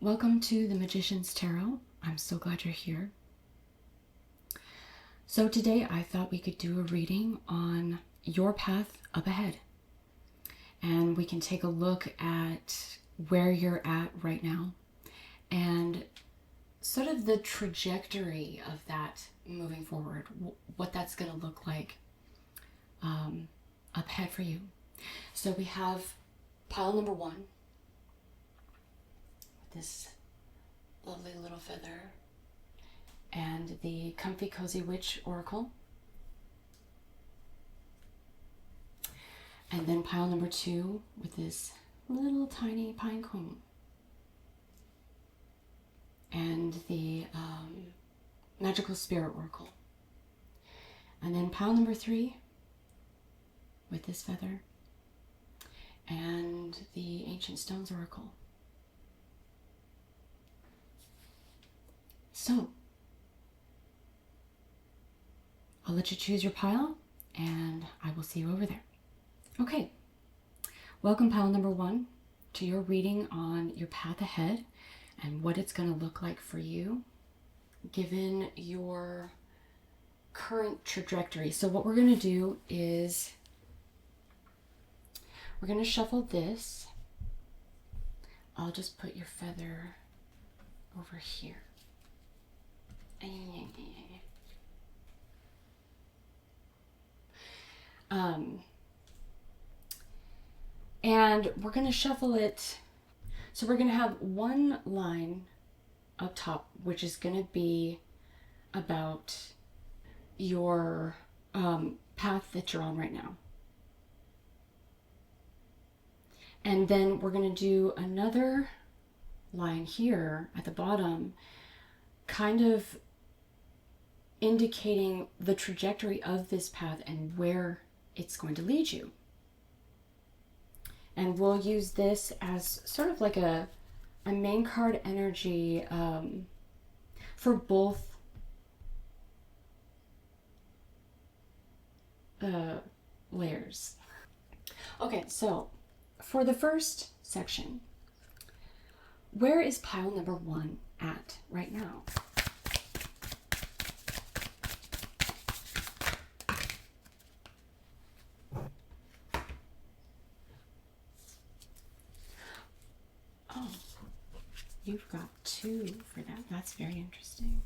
Welcome to the Magician's Tarot. I'm so glad you're here. So today I thought we could do a reading on your path up ahead. And we can take a look at where you're at right now and sort of the trajectory of that moving forward, what that's going to look like up ahead for you. So we have pile number 1. This lovely little feather and the Comfy Cozy Witch Oracle, and then pile number 2 with this little tiny pine cone and the Magical Spirit Oracle, and then pile number 3 with this feather and the Ancient Stones Oracle. So, I'll let you choose your pile, and I will see you over there. Okay, welcome pile number 1 to your reading on your path ahead and what it's going to look like for you, given your current trajectory. So what we're going to do is we're going to shuffle this. I'll just put your feather over here. And we're going to shuffle it. So we're going to have one line up top, which is going to be about your path that you're on right now. And then we're going to do another line here at the bottom, kind of indicating the trajectory of this path and where it's going to lead you. And we'll use this as sort of like a main card energy for both layers. Okay, so for the first section, where is pile number 1 at right now? Oh, you've got 2 for that. That's very interesting.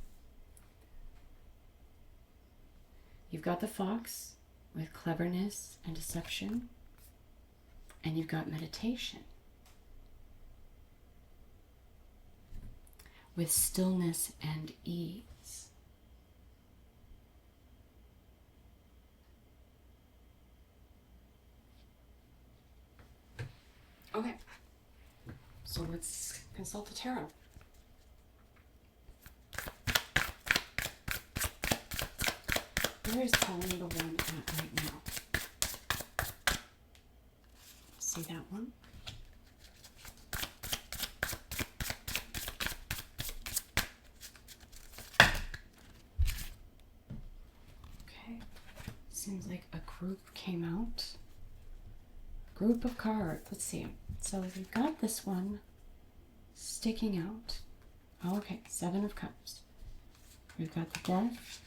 You've got the fox with cleverness and deception, and you've got meditation with stillness and ease. Okay. So let's consult the tarot. Where is pile number 1 at right now? See that one? Okay. Seems like a group came out. Group of cards. Let's see. So we've got this one sticking out. Oh, okay, 7 of Cups. We've got the Death,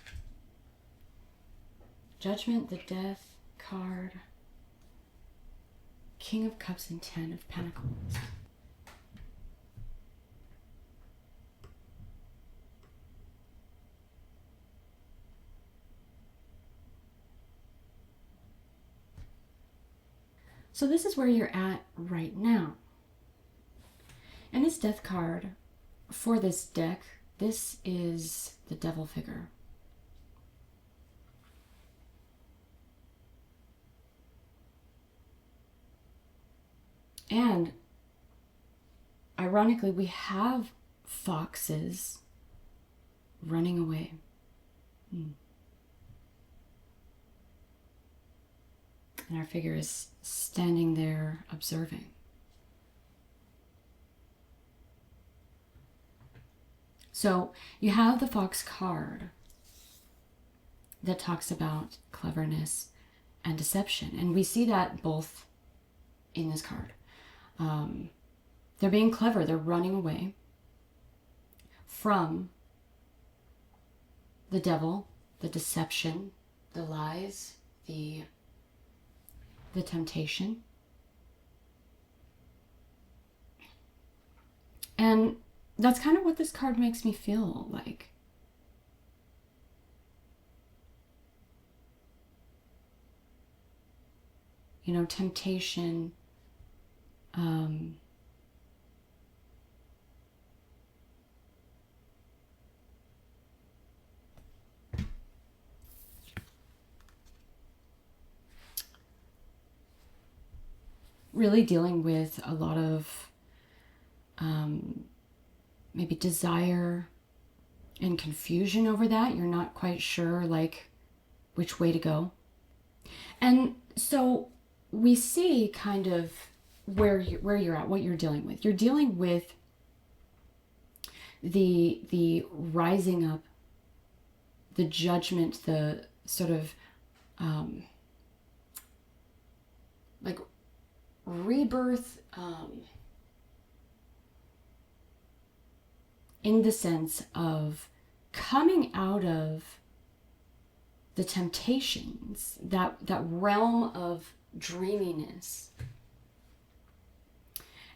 Judgment, the Death card, King of Cups, and 10 of Pentacles. So this is where you're at right now. And this Death card, for this deck, this is the Devil figure. And ironically, we have foxes running away. And our figure is standing there observing. So you have the fox card that talks about cleverness and deception. And we see that both in this card. They're being clever. They're running away. from the devil, the deception, the lies, the temptation. And that's kind of what this card makes me feel like. You know, temptation, really dealing with a lot of maybe desire and confusion over that. You're not quite sure like which way to go. And so we see kind of where you're at, what you're dealing with. You're dealing with the rising up, the judgment, the sort of like rebirth, in the sense of coming out of the temptations, that realm of dreaminess,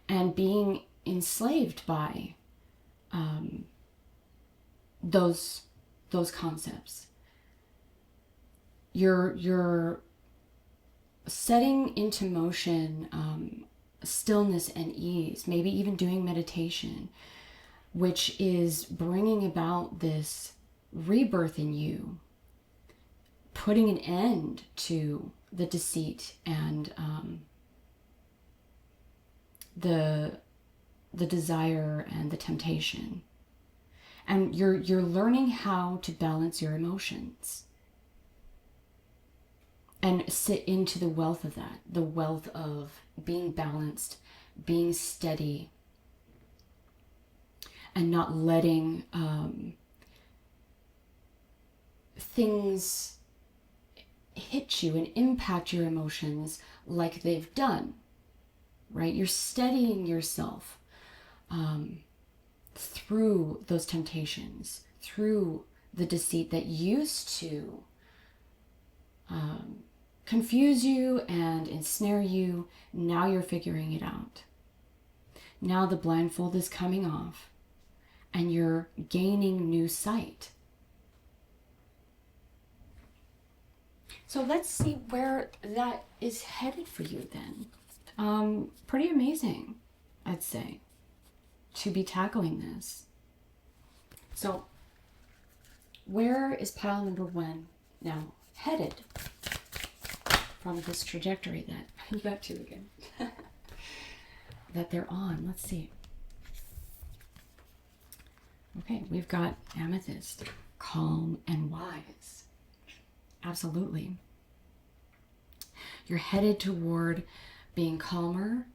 and being enslaved by those concepts. You're setting into motion stillness and ease, maybe even doing meditation, which is bringing about this rebirth in you, putting an end to the deceit and the desire and the temptation. And you're learning how to balance your emotions and sit into the wealth of that, the wealth of being balanced, being steady, and not letting things hit you and impact your emotions like they've done, right? You're steadying yourself through those temptations, through the deceit that used to confuse you and ensnare you. Now you're figuring it out. Now the blindfold is coming off and you're gaining new sight. So let's see where that is headed for you then. Pretty amazing, I'd say, to be tackling this. So where is pile number 1 now headed from this trajectory that you got to again that they're on? Let's see. Okay, we've got amethyst, calm and wise. Absolutely. You're headed toward being calmer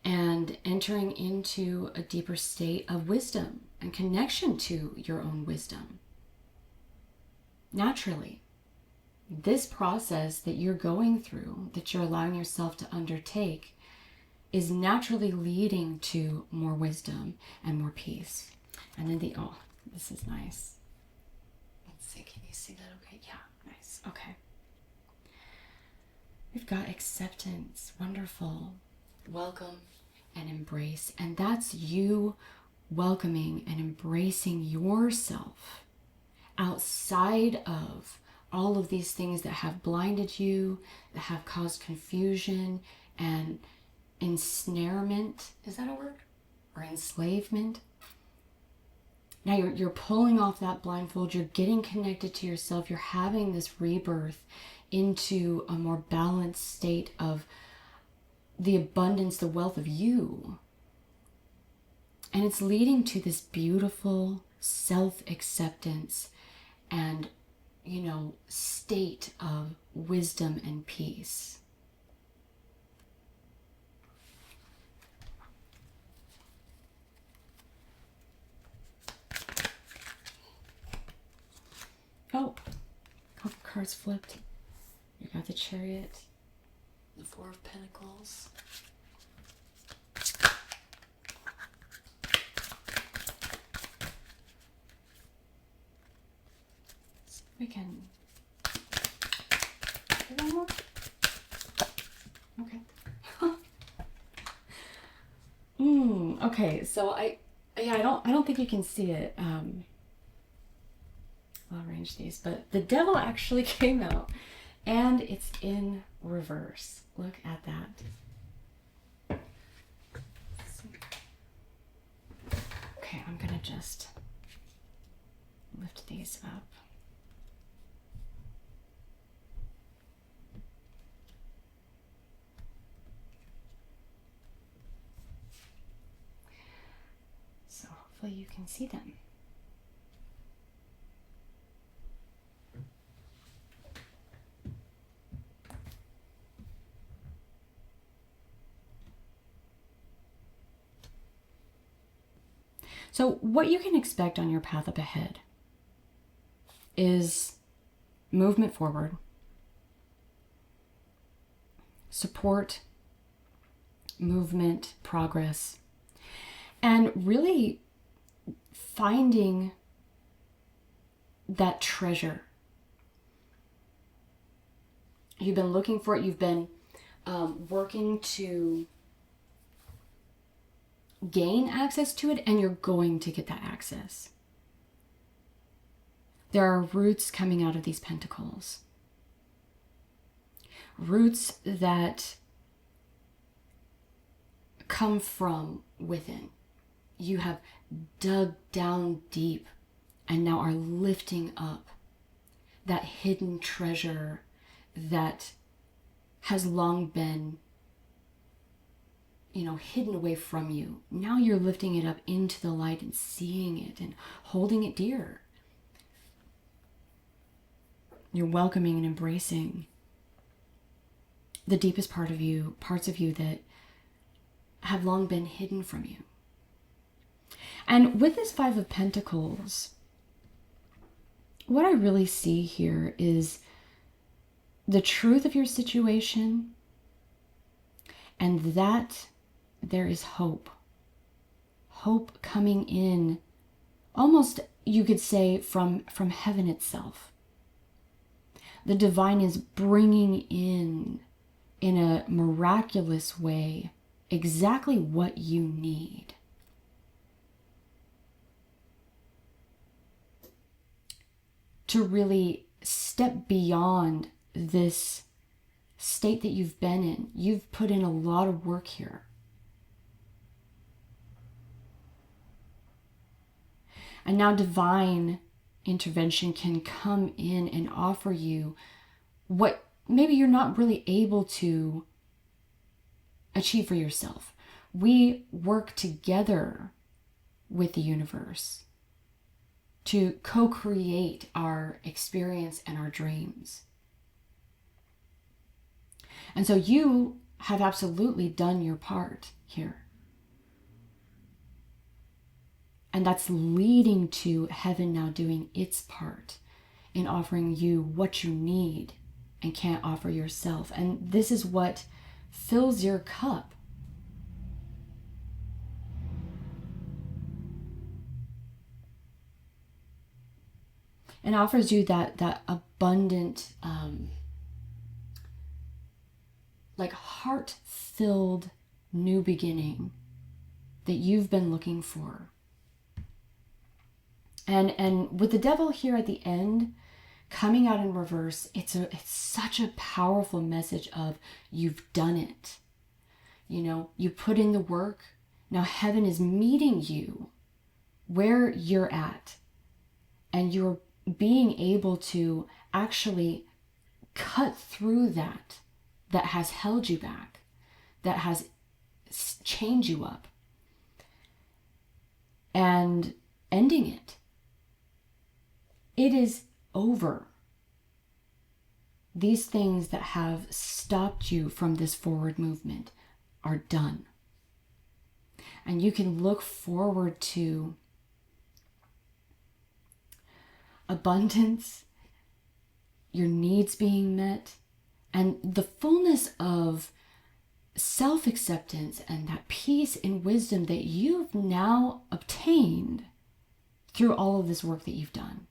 and entering into a deeper state of wisdom and connection to your own wisdom. Naturally, this process that you're going through, that you're allowing yourself to undertake, is naturally leading to more wisdom and more peace. And then oh, this is nice. Let's see, can you see that okay? Yeah, nice, okay. We've got acceptance, wonderful, welcome and embrace. And that's you welcoming and embracing yourself outside of all of these things that have blinded you, that have caused confusion and ensnarement. Is that a word? Or enslavement? Now you're pulling off that blindfold, you're getting connected to yourself, you're having this rebirth into a more balanced state of the abundance, the wealth of you. And it's leading to this beautiful self-acceptance and, state of wisdom and peace. Oh, couple cards flipped. You got the Chariot, the Four of Pentacles. we can do one more. Okay. Okay, so I don't think you can see it. I'll arrange these, but the devil actually came out and it's in reverse. Look at that. Okay, I'm gonna just lift these up. So hopefully you can see them. So what you can expect on your path up ahead is movement forward, support, movement, progress, and really finding that treasure. You've been looking for it. You've been working to gain access to it, and you're going to get that access. There are roots coming out of these pentacles. Roots that come from within. You have dug down deep and now are lifting up that hidden treasure that has long been, hidden away from you. Now you're lifting it up into the light and seeing it and holding it dear. You're welcoming and embracing the deepest parts of you that have long been hidden from you. And with this Five of Pentacles, what I really see here is the truth of your situation, and that there is hope. Hope coming in, almost you could say from heaven itself. The divine is bringing in a miraculous way exactly what you need. To really step beyond this state that you've been in. You've put in a lot of work here. And now divine intervention can come in and offer you what maybe you're not really able to achieve for yourself. We work together with the universe to co-create our experience and our dreams. And so you have absolutely done your part here. And that's leading to heaven now doing its part in offering you what you need and can't offer yourself. And this is what fills your cup. And offers you that abundant, heart-filled new beginning that you've been looking for. And with the devil here at the end, coming out in reverse, it's such a powerful message of you've done it. You put in the work. Now heaven is meeting you where you're at. And you're being able to actually cut through that has held you back, that has chained you up, and ending it. It is over. These things that have stopped you from this forward movement are done. And you can look forward to abundance, your needs being met, and the fullness of self-acceptance and that peace and wisdom that you've now obtained through all of this work that you've done.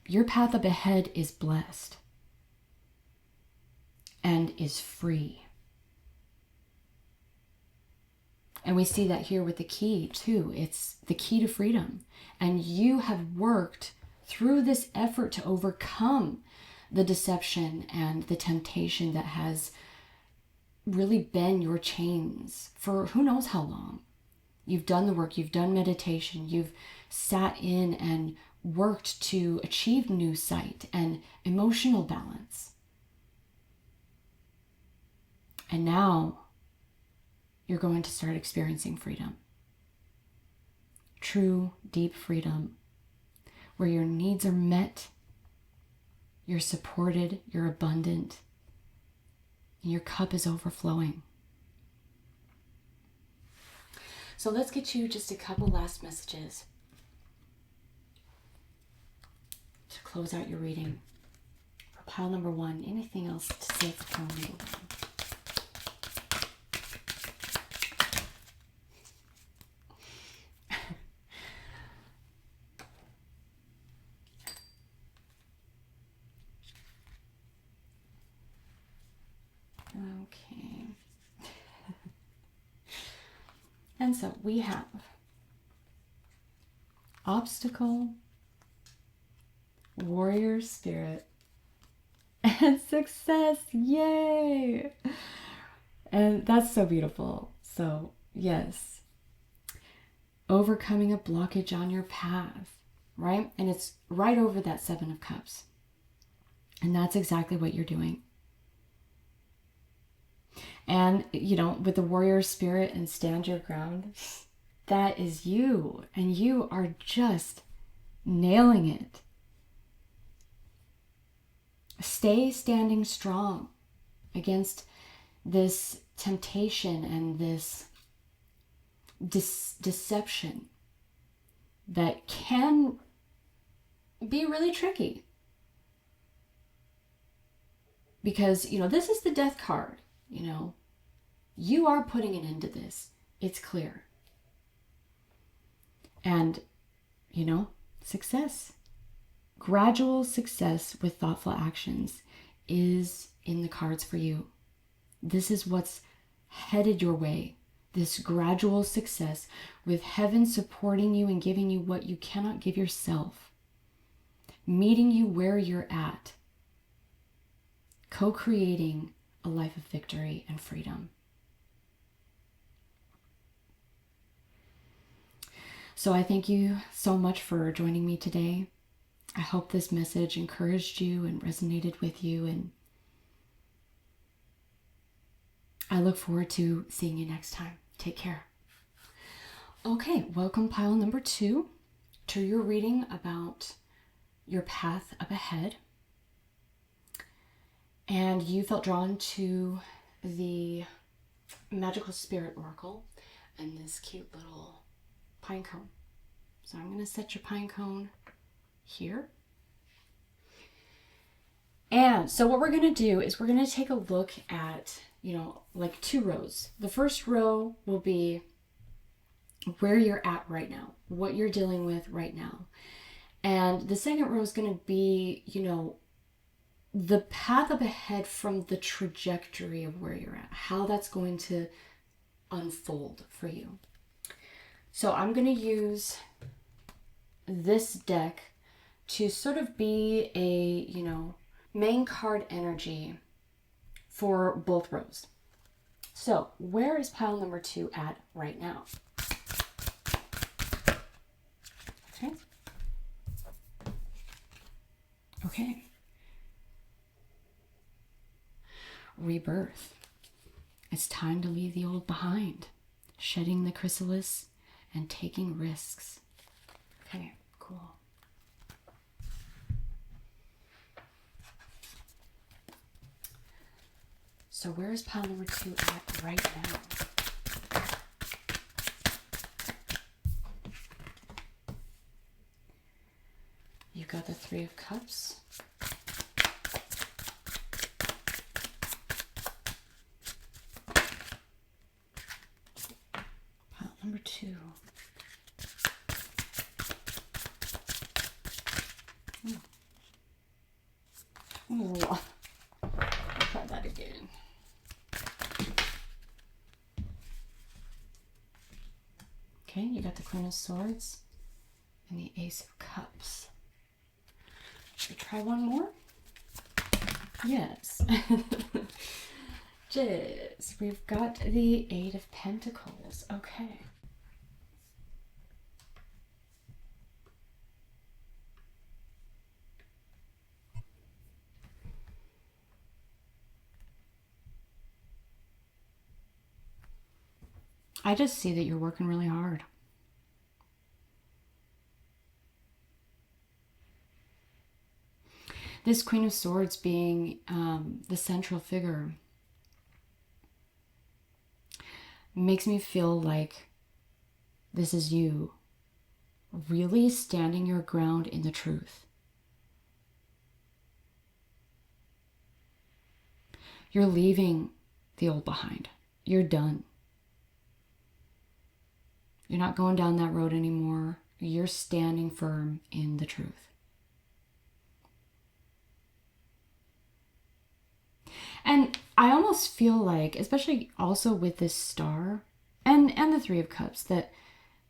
Your path up ahead is blessed and is free. And we see that here with the key too. It's the key to freedom. And you have worked through this effort to overcome the deception and the temptation that has really been your chains for who knows how long. You've done the work, you've done meditation, you've sat in and worked to achieve new sight and emotional balance. And now you're going to start experiencing freedom. True, deep freedom, where your needs are met, you're supported, you're abundant, and your cup is overflowing. So let's get you just a couple last messages to close out your reading. For pile number 1, anything else to say for pile number 1? Okay. And so we have obstacle, warrior spirit, and success. Yay! And that's so beautiful. So, yes, overcoming a blockage on your path, right? And it's right over that 7 of Cups. And that's exactly what you're doing. And, with the warrior spirit and stand your ground, that is you. And you are just nailing it. Stay standing strong against this temptation and this deception that can be really tricky. Because, this is the death card. You are putting an end to this. It's clear. And, success. Gradual success with thoughtful actions is in the cards for you. This is what's headed your way. This gradual success with heaven supporting you and giving you what you cannot give yourself. Meeting you where you're at. Co-creating a life of victory and freedom. So I thank you so much for joining me today. I hope this message encouraged you and resonated with you, and I look forward to seeing you next time. Take care. Okay, welcome pile number 2 to your reading about your path up ahead. And you felt drawn to the Magical Spirit Oracle and this cute little pine cone. So I'm going to set your pine cone here. And so what we're going to do is we're going to take a look at, like 2 rows. The first row will be where you're at right now, what you're dealing with right now. And the second row is going to be, the path up ahead from the trajectory of where you're at, how that's going to unfold for you. So I'm going to use this deck to sort of be a, main card energy for both rows. So where is pile number 2 at right now? Okay. Okay. Rebirth. It's time to leave the old behind, shedding the chrysalis and taking risks. Okay, cool. So where is pile number 2 at right now? You've got the 3 of Cups. Pile number 2. Oh, I'll try that again. Okay, you got the Queen of Swords and the Ace of Cups. Should we try one more? Yes. Just, we've got the Eight of Pentacles. Okay. I just see that you're working really hard. This Queen of Swords being the central figure makes me feel like this is you really standing your ground in the truth. You're leaving the old behind. You're done. You're not going down that road anymore. You're standing firm in the truth. And I almost feel like, especially also with this star and the Three of Cups, that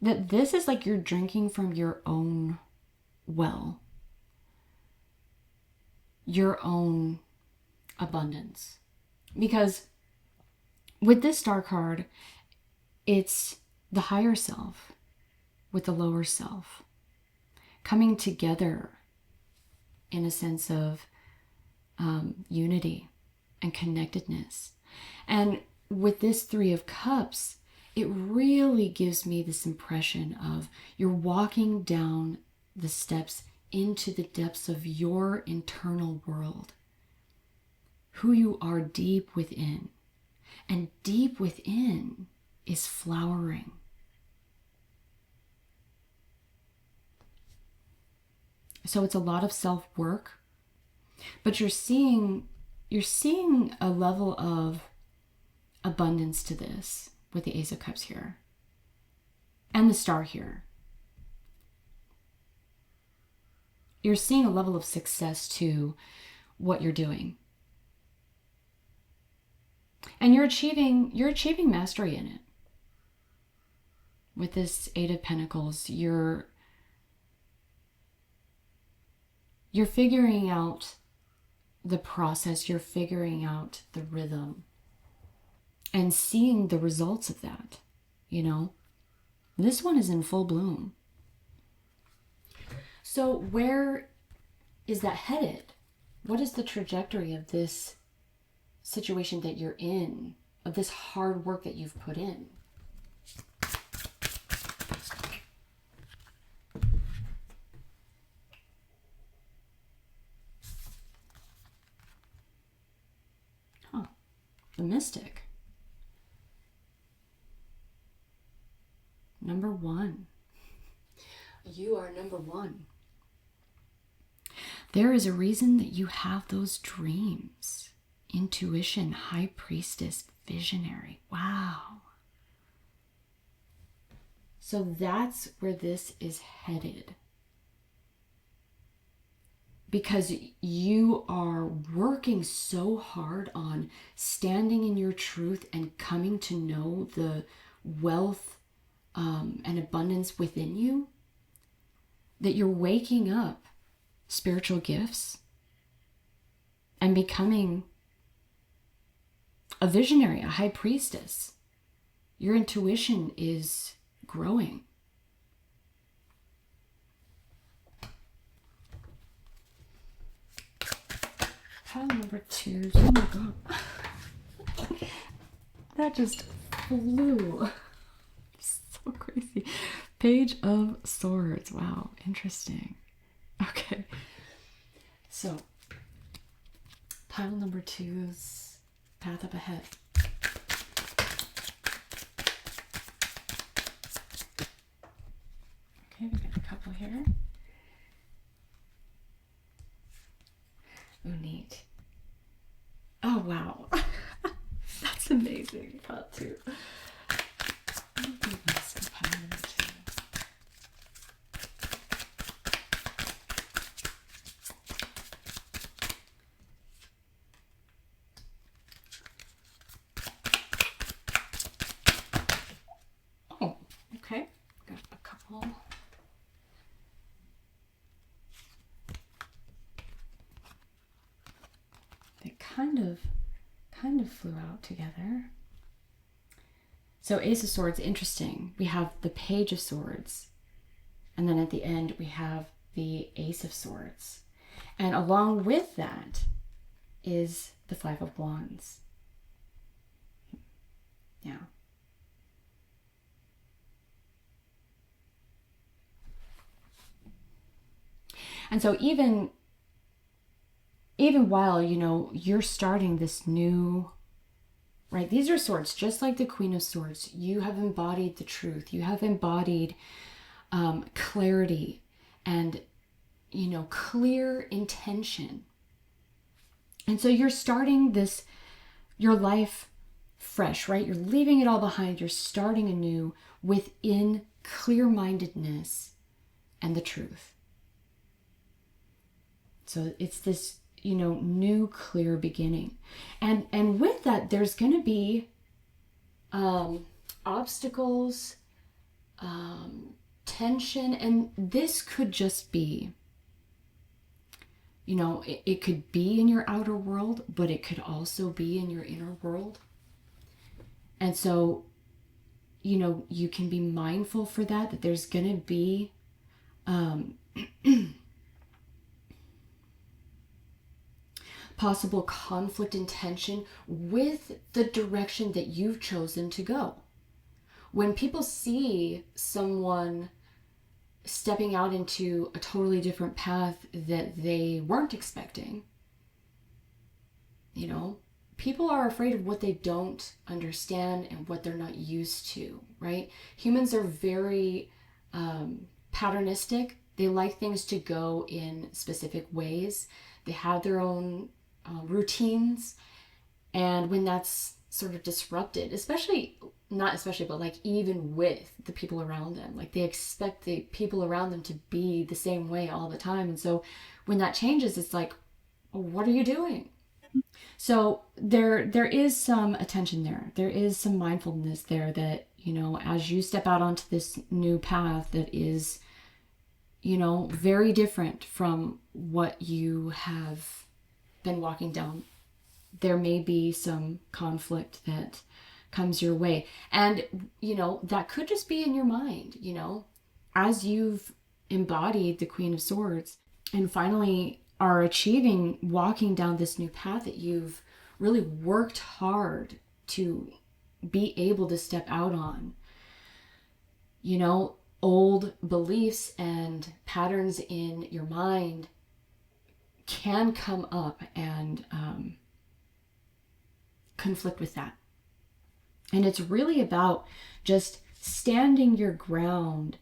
this is like you're drinking from your own well, your own abundance. Because with this star card, it's the higher self with the lower self coming together in a sense of unity and connectedness. And with this Three of Cups, it really gives me this impression of you're walking down the steps into the depths of your internal world, who you are deep within. And deep within is flowering. So it's a lot of self-work, but you're seeing a level of abundance to this with the Ace of Cups here and the star here. You're seeing a level of success to what you're doing. And you're achieving mastery in it. With this Eight of Pentacles, you're figuring out the process, you're figuring out the rhythm and seeing the results of that, you know. This one is in full bloom. So where is that headed? What is the trajectory of this situation that you're in, of this hard work that you've put in? The Mystic. Number one. You are number one. There is a reason that you have those dreams. Intuition, High Priestess, visionary. Wow. So that's where this is headed. Because you are working so hard on standing in your truth and coming to know the wealth and abundance within you, that you're waking up spiritual gifts and becoming a visionary, a high priestess. Your intuition is growing. Pile number 2. Oh my god. That just flew. So crazy. Page of Swords. Wow, interesting. Okay. So, pile number 2's Path Up Ahead. Okay, we got a couple here. Oh, neat. Oh, wow. That's amazing. Part 2. Okay, got a couple. They kind of flew out together. So Ace of Swords, interesting. We have the Page of Swords, and then at the end we have the Ace of Swords. And along with that is the Five of Wands. Yeah. And so even while, you're starting this new, right? These are swords, just like the Queen of Swords. You have embodied the truth. You have embodied clarity and, clear intention. And so you're starting your life fresh, right? You're leaving it all behind. You're starting anew within clear-mindedness and the truth. So it's this, new clear beginning. And with that, there's going to be obstacles, tension, and this could just be, it could be in your outer world, but it could also be in your inner world. And so, you can be mindful for that there's going to be possible conflict and tension with the direction that you've chosen to go. When people see someone stepping out into a totally different path that they weren't expecting, people are afraid of what they don't understand and what they're not used to, right? Humans are very patternistic. They like things to go in specific ways. They have their own routines. And when that's sort of disrupted, but like even with the people around them, like they expect the people around them to be the same way all the time. And so when that changes, it's like, well, what are you doing? So there is some attention there. There is some mindfulness there that, as you step out onto this new path that is, very different from what you have been walking down, there may be some conflict that comes your way. And, that could just be in your mind, as you've embodied the Queen of Swords and finally are achieving walking down this new path that you've really worked hard to be able to step out on. Old beliefs and patterns in your mind can come up and conflict with that. And it's really about just standing your ground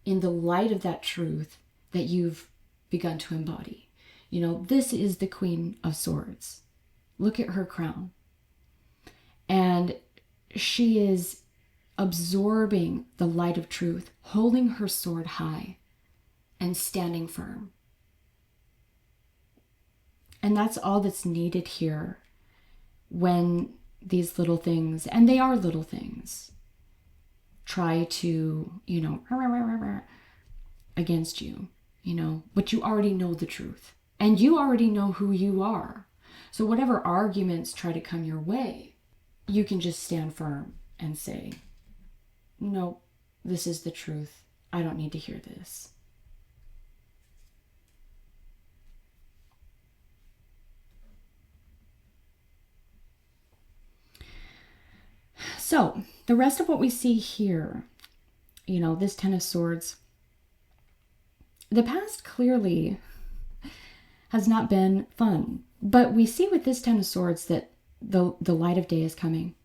in the light of that truth that you've begun to embody. This is the Queen of Swords. Look at her crown. And she is absorbing the light of truth, holding her sword high and standing firm. And that's all that's needed here when these little things, and they are little things, try to, against you, but you already know the truth and you already know who you are. So whatever arguments try to come your way, you can just stand firm and say, no, this is the truth. I don't need to hear this. So the rest of what we see here, this Ten of Swords, the past clearly has not been fun. But we see with this Ten of Swords that the light of day is coming.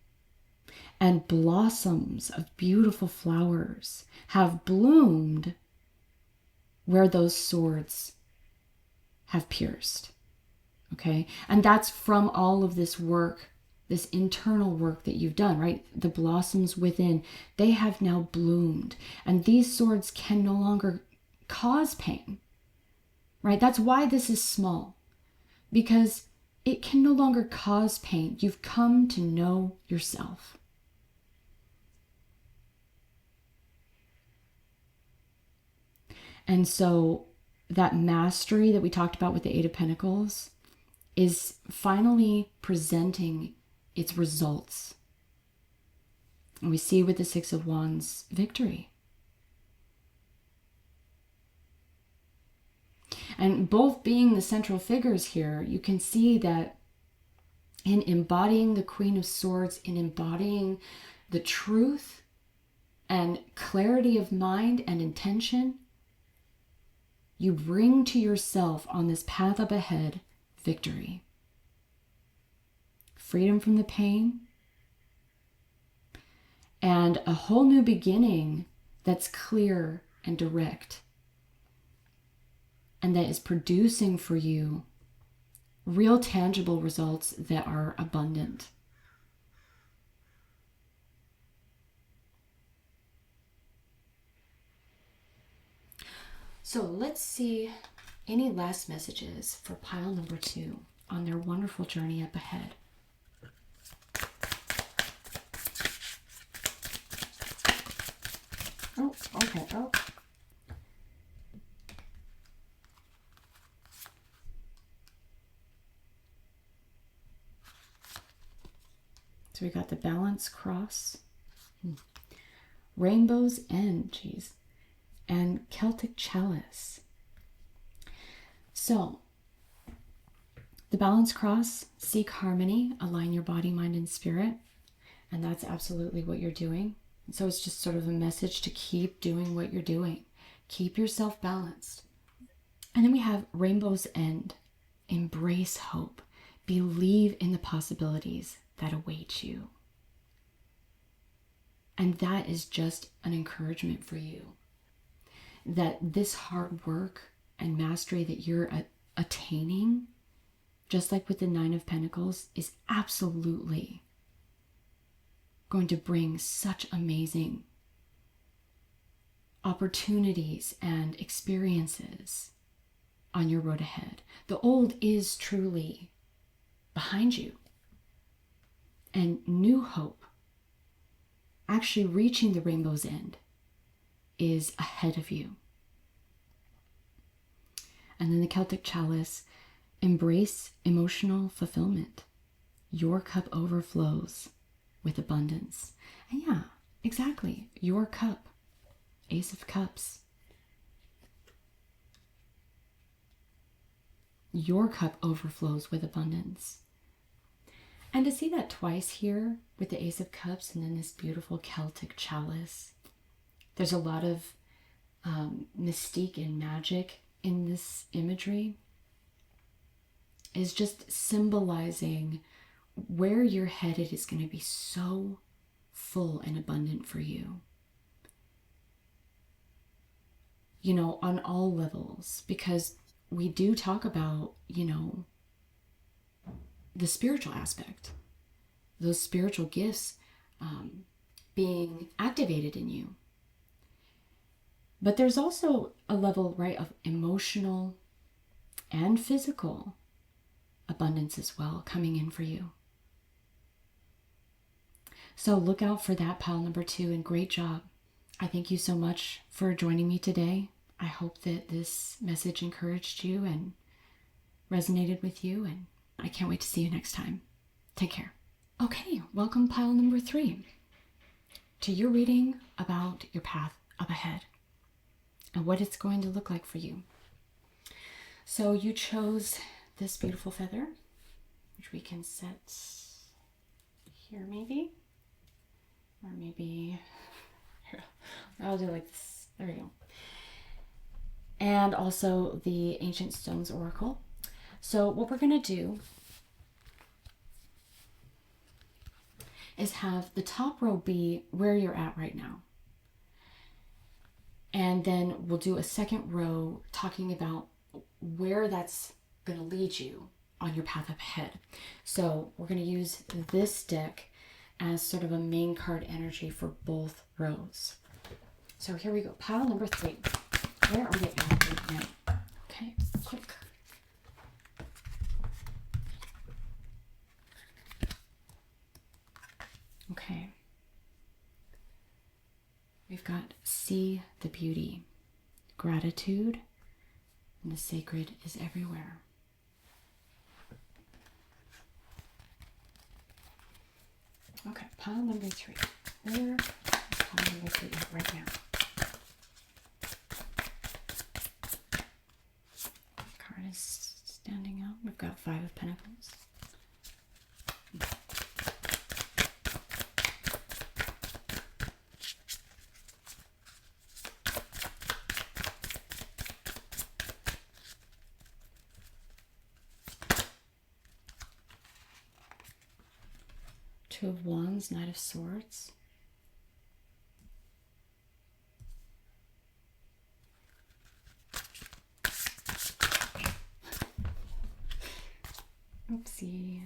And blossoms of beautiful flowers have bloomed where those swords have pierced. Okay? And that's from all of this work, this internal work that you've done, right? The blossoms within, they have now bloomed. And these swords can no longer cause pain, right? That's why this is small, because it can no longer cause pain. You've come to know yourself. And so that mastery that we talked about with the Eight of Pentacles is finally presenting its results. And we see with the Six of Wands victory. And both being the central figures here, you can see that in embodying the Queen of Swords, in embodying the truth and clarity of mind and intention, you bring to yourself on this path up ahead victory. Freedom from the pain, and a whole new beginning that's clear and direct, and that is producing for you real tangible results that are abundant. So let's see any last messages for pile number 2 on their wonderful journey up ahead. Oh, okay. Oh. So we got the Balance Cross, Rainbow's End, geez, and Celtic Chalice. So the Balance Cross, seek harmony, align your body, mind, and spirit. And that's absolutely what you're doing. So it's just sort of a message to keep doing what you're doing. Keep yourself balanced. And then we have Rainbow's End. Embrace hope. Believe in the possibilities that await you. And that is just an encouragement for you. That this hard work and mastery that you're attaining, just like with the Nine of Pentacles, is absolutely going to bring such amazing opportunities and experiences on your road ahead. The old is truly behind you, and new hope, actually reaching the rainbow's end, is ahead of you. And then the Celtic Chalice, embrace emotional fulfillment. Your cup overflows with abundance. And yeah, exactly, your cup, Ace of Cups. Your cup overflows with abundance. And to see that twice here with the Ace of Cups and then this beautiful Celtic Chalice, there's a lot of mystique and magic in this imagery, is just symbolizing where you're headed is going to be so full and abundant for you. You know, on all levels, because we do talk about, you know, the spiritual aspect, those spiritual gifts being activated in you. But there's also a level, right, of emotional and physical abundance as well coming in for you. So look out for that, pile number 2, and great job. I thank you so much for joining me today. I hope that this message encouraged you and resonated with you, and I can't wait to see you next time. Take care. Okay, welcome pile number 3 to your reading about your path up ahead and what it's going to look like for you. So you chose this beautiful feather, which we can set here maybe, or maybe here. I'll do like this. There we go. And also the Ancient Stones Oracle. So what we're going to do is have the top row be where you're at right now. And then we'll do a second row talking about where that's going to lead you on your path up ahead. So we're going to use this deck as sort of a main card energy for both rows. So here we go. Pile number 3. Where are we at right now? Okay, quick. Okay. We've got See the Beauty. gratitude, and the sacred is everywhere. Okay, pile number 3. Where is pile number 3 at right now? Card is standing out. We've got 5 of Pentacles. Two of Wands, Knight of Swords. Oopsie.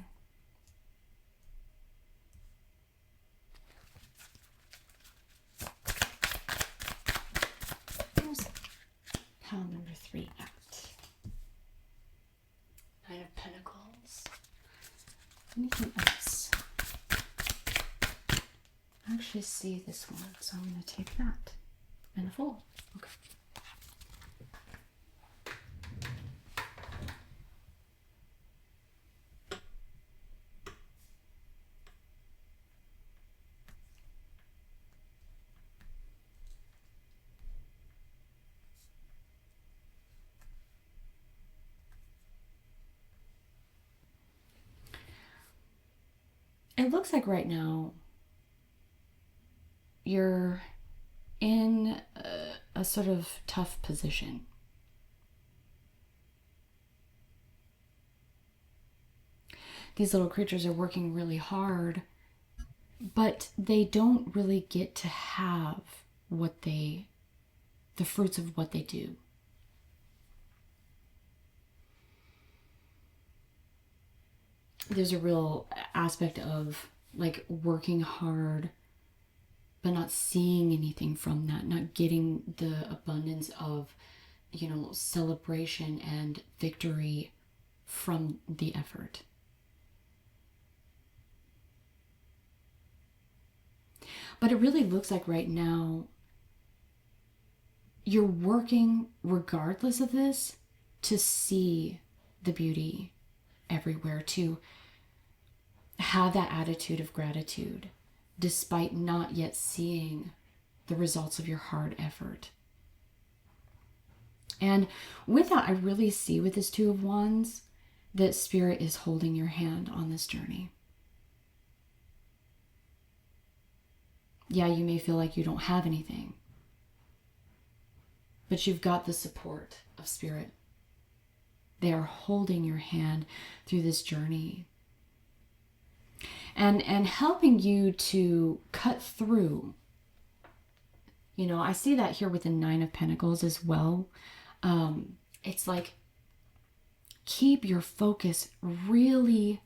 Where's pile number 3 at? Knight of Pentacles. Anything else? I actually see this one, so I'm going to take that and a fold. Okay. It looks like right now you're in a sort of tough position. These little creatures are working really hard, but they don't really get to have the fruits of what they do. There's a real aspect of like working hard, but not seeing anything from that, not getting the abundance of, celebration and victory from the effort. But it really looks like right now you're working regardless of this to see the beauty everywhere, to have that attitude of gratitude despite not yet seeing the results of your hard effort. And with that, I really see with this Two of Wands that Spirit is holding your hand on this journey. Yeah, you may feel like you don't have anything, but you've got the support of Spirit. They are holding your hand through this journey and helping you to cut through. I see that here with the Nine of Pentacles as well. It's like, keep your focus really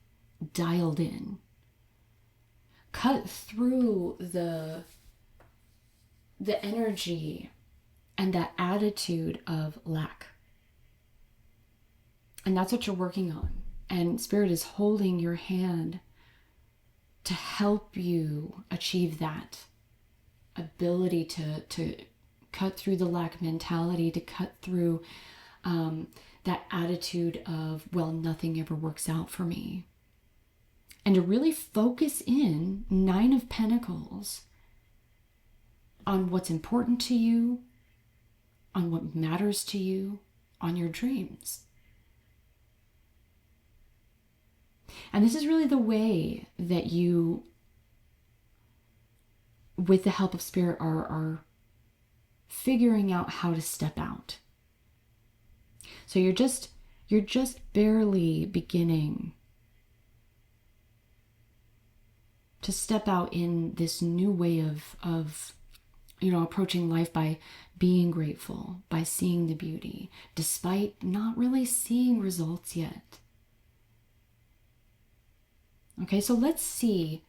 dialed in. Cut through the energy and that attitude of lack. And that's what you're working on. And Spirit is holding your hand to help you achieve that ability to cut through the lack mentality, to cut through that attitude of, well, nothing ever works out for me. And to really focus in, Nine of Pentacles, on what's important to you, on what matters to you, on your dreams. And this is really the way that you, with the help of Spirit, are figuring out how to step out. So you're just barely beginning to step out in this new way of approaching life by being grateful, by seeing the beauty, despite not really seeing results yet. Okay, so let's see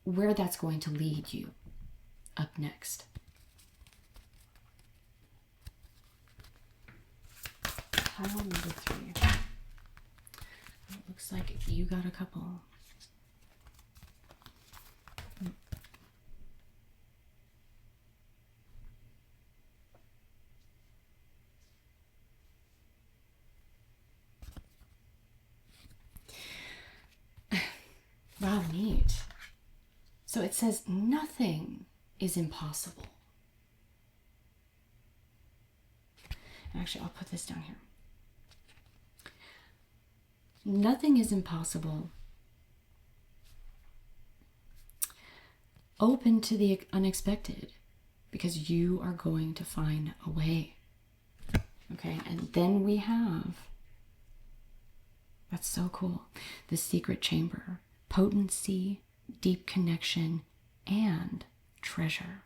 where that's going to lead you up next. Pile number 3. It looks like you got a couple. So it says nothing is impossible. Actually, I'll put this down here. Nothing is impossible. Open to the unexpected, because you are going to find a way. Okay, and then we have, that's so cool, the secret chamber, potency, deep connection, and treasure.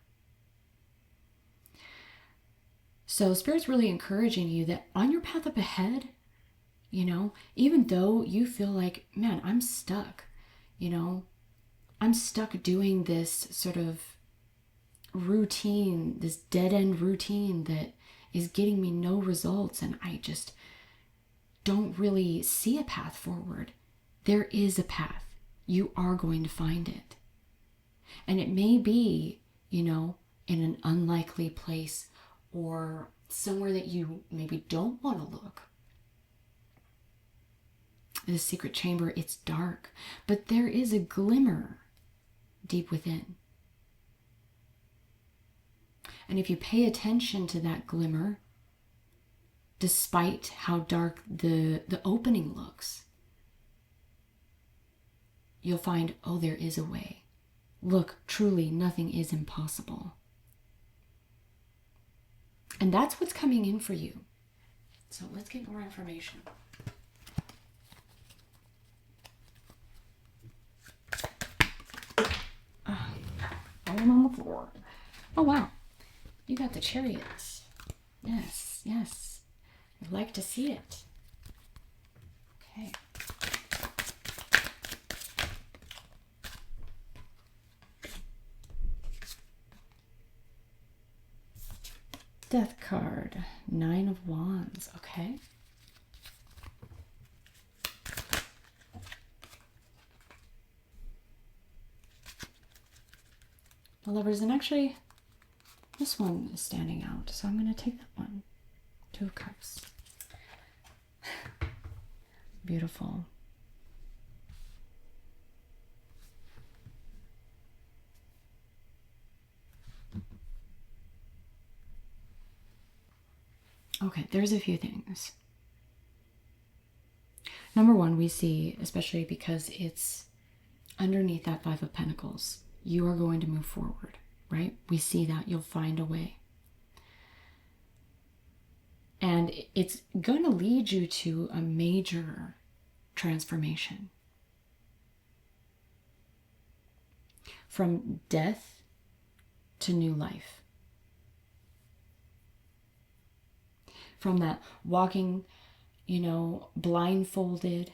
So Spirit's really encouraging you that on your path up ahead, you know, even though you feel like, man, I'm stuck, you know, I'm stuck doing this sort of routine, this dead-end routine that is getting me no results, and I just don't really see a path forward. There is a path. You are going to find it. And it may be, you know, in an unlikely place or somewhere that you maybe don't want to look. The secret chamber, it's dark, but there is a glimmer deep within. And if you pay attention to that glimmer, despite how dark the opening looks, you'll find, oh, there is a way. Look, truly, nothing is impossible. And that's what's coming in for you. So let's get more information. I'm on the floor. Oh, wow. You got the chariots. Yes, yes. I'd like to see it. Okay. Death card. 9 of Wands. Okay. The Lovers, and actually this one is standing out, so I'm going to take that one. 2 of Cups. Beautiful. Okay, there's a few things. Number one, we see, especially because it's underneath that 5 of Pentacles, you are going to move forward, right? We see that you'll find a way. And it's going to lead you to a major transformation. From death to new life. From that walking, you know, blindfolded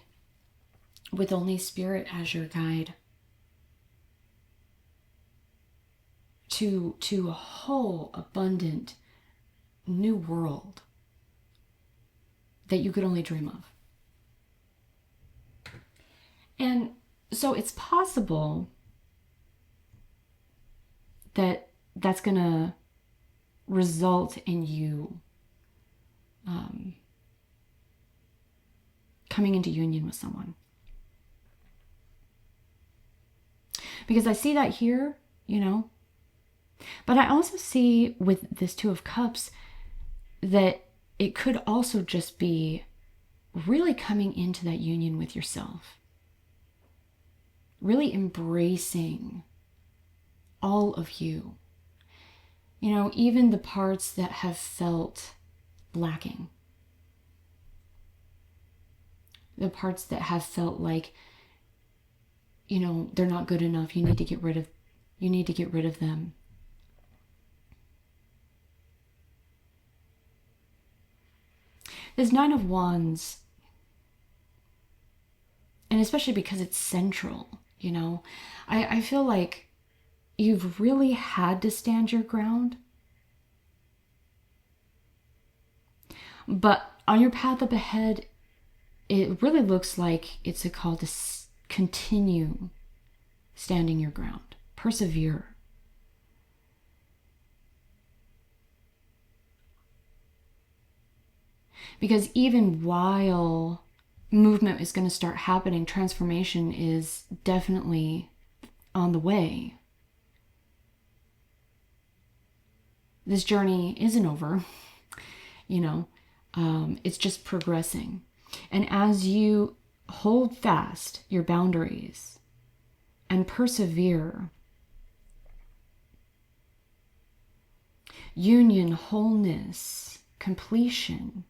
with only Spirit as your guide, to a whole abundant new world that you could only dream of. And so it's possible that that's going to result in you coming into union with someone. Because I see that here, you know, but I also see with this 2 of Cups that it could also just be really coming into that union with yourself. Really embracing all of you. You know, even the parts that have felt lacking. The parts that have felt like, you know, they're not good enough. You need to get rid of them. This 9 of Wands, and especially because it's central, you know, I feel like you've really had to stand your ground. But on your path up ahead, it really looks like it's a call to continue standing your ground. Persevere. Because even while movement is going to start happening, transformation is definitely on the way. this journey isn't over, you know, it's just progressing. And as you hold fast your boundaries and persevere, union, wholeness, completion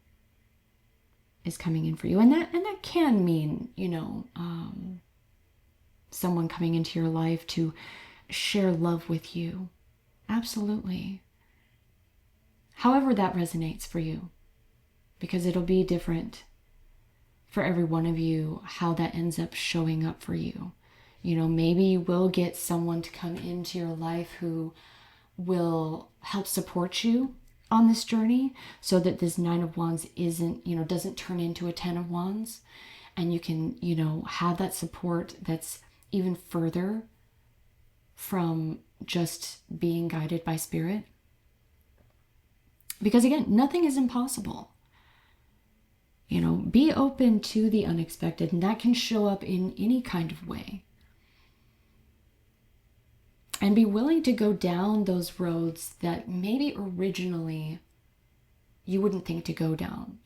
is coming in for you. And that can mean, someone coming into your life to share love with you. Absolutely. However that resonates for you, because it'll be different for every one of you, how that ends up showing up for you. Maybe you will get someone to come into your life who will help support you on this journey, so that this 9 of Wands doesn't turn into a 10 of Wands, and you can, have that support that's even further from just being guided by spirit. Because again, nothing is impossible. Be open to the unexpected, and that can show up in any kind of way. And be willing to go down those roads that maybe originally you wouldn't think to go down,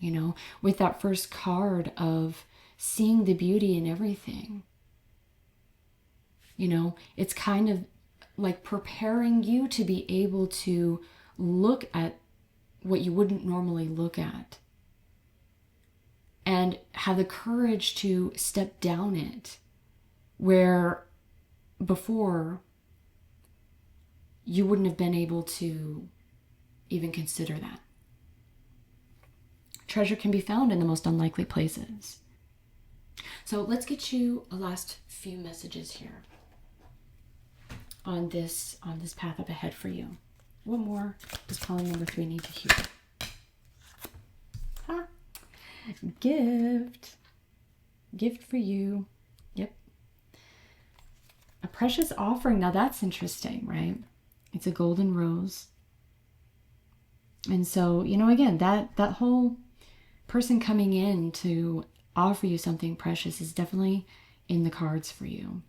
with that first card of seeing the beauty in everything. It's kind of like preparing you to be able to look at what you wouldn't normally look at, and have the courage to step down it, where before you wouldn't have been able to even consider that. Treasure can be found in the most unlikely places. So let's get you a last few messages here on this path up ahead for you. What more does pile number 3 need to hear? Gift for you. Yep. A precious offering. Now that's interesting, right? It's a golden rose. And so, again, that whole person coming in to offer you something precious is definitely in the cards for you.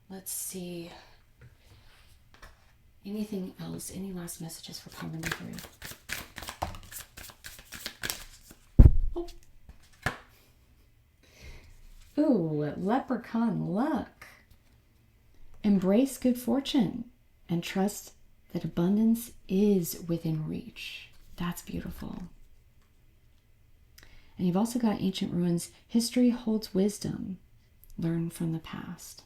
Let's see. Anything else? Any last messages for pile number 3? Oh. Ooh, leprechaun luck. Embrace good fortune and trust that abundance is within reach. That's beautiful. And you've also got ancient ruins. History holds wisdom. Learn from the past.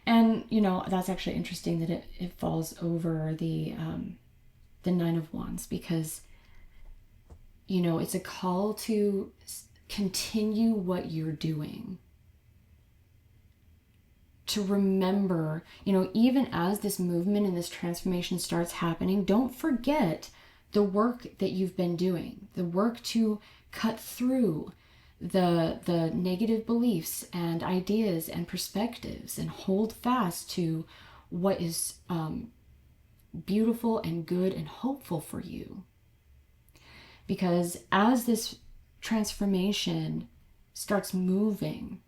And, that's actually interesting that it falls over the 9 of Wands, because, it's a call to continue what you're doing. To remember, even as this movement and this transformation starts happening, don't forget the work that you've been doing, the work to cut through the negative beliefs and ideas and perspectives, and hold fast to what is beautiful and good and hopeful for you. Because as this transformation starts moving,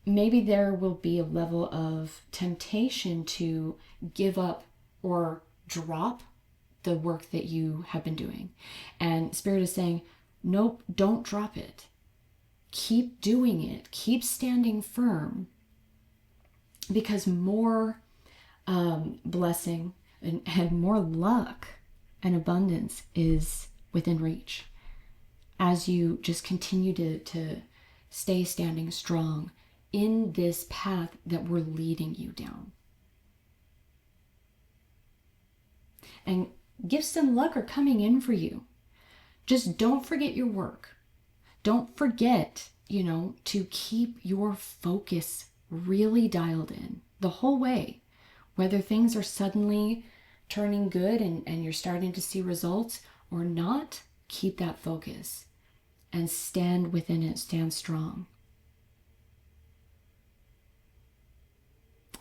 maybe there will be a level of temptation to give up or drop the work that you have been doing. And Spirit is saying, nope, don't drop it. Keep doing it. Keep standing firm, because more blessing and more luck and abundance is within reach as you just continue to stay standing strong in this path that we're leading you down. And gifts and luck are coming in for you. Just don't forget your work. Don't forget, to keep your focus really dialed in the whole way. Whether things are suddenly turning good and you're starting to see results or not, keep that focus and stand within it, stand strong.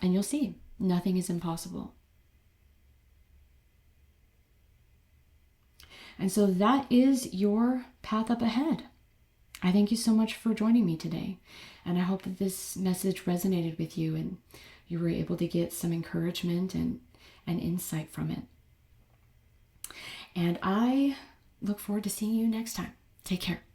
And you'll see, nothing is impossible. And so that is your path up ahead. I thank you so much for joining me today. And I hope that this message resonated with you. And you were able to get some encouragement and insight from it. And I look forward to seeing you next time. Take care.